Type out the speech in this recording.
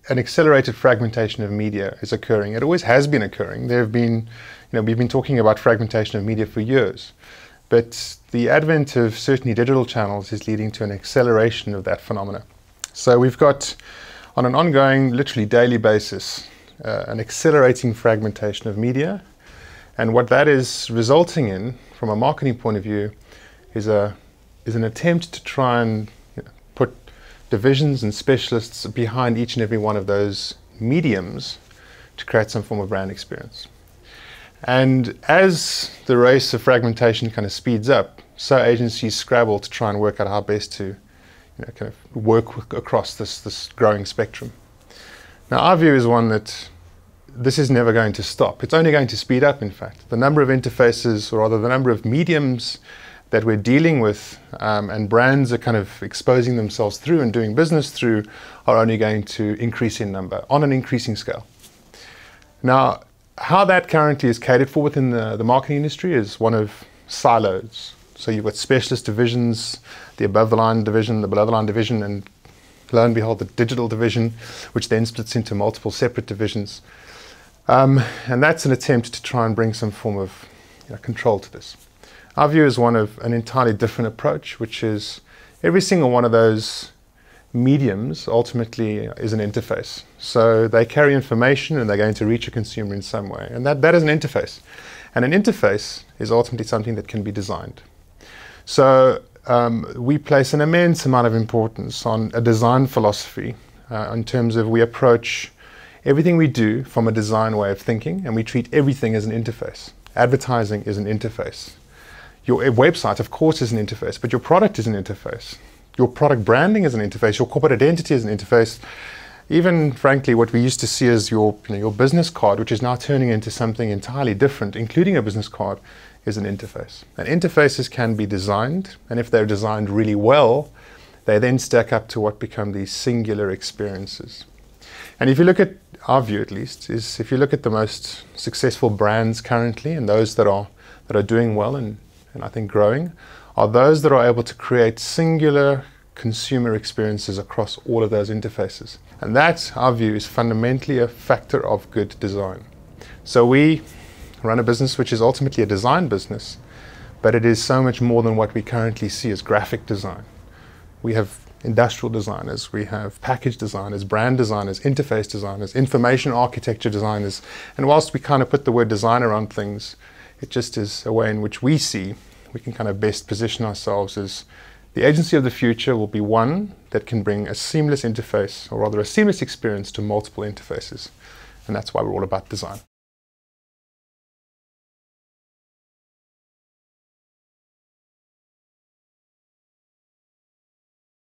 an accelerated fragmentation of media is occurring. It always has been occurring. There have been, we've been talking about fragmentation of media for years, but the advent of certainly digital channels is leading to an acceleration of that phenomena. So we've got, on an ongoing, literally daily basis, an accelerating fragmentation of media, and what that is resulting in, from a marketing point of view, is an attempt to try and put divisions and specialists behind each and every one of those mediums to create some form of brand experience. And as the race of fragmentation kind of speeds up, so agencies scrabble to try and work out how best to kind of work across this growing spectrum. Now, our view is one that this is never going to stop. It's only going to speed up, in fact. The number of interfaces, or rather the number of mediums that we're dealing with and brands are kind of exposing themselves through and doing business through, are only going to increase in number on an increasing scale. Now, how that currently is catered for within the marketing industry is one of silos. So you've got specialist divisions, the above-the-line division, the below-the-line division, and lo and behold, the digital division, which then splits into multiple separate divisions. And that's an attempt to try and bring some form of control to this. Our view is one of an entirely different approach, which is every single one of those mediums ultimately is an interface. So they carry information and they're going to reach a consumer in some way. And that is an interface. And an interface is ultimately something that can be designed. So we place an immense amount of importance on a design philosophy in terms of we approach everything we do from a design way of thinking, and we treat everything as an interface. Advertising is an interface. Your website, of course, is an interface, but your product is an interface. Your product branding is an interface. Your corporate identity is an interface. Even, frankly, what we used to see as your business card, which is now turning into something entirely different, including a business card, is an interface. And interfaces can be designed, and if they're designed really well, they then stack up to what become these singular experiences. And if you look at, our view at least, is if you look at the most successful brands currently, and those that are doing well and I think growing, are those that are able to create singular consumer experiences across all of those interfaces. And that, our view, is fundamentally a factor of good design. So we run a business which is ultimately a design business, but it is so much more than what we currently see as graphic design. We have industrial designers, we have package designers, brand designers, interface designers, information architecture designers, and whilst we kind of put the word design around things, it just is a way in which we see we can kind of best position ourselves as the agency of the future will be one that can bring a seamless interface, or rather a seamless experience, to multiple interfaces. And that's why we're all about design.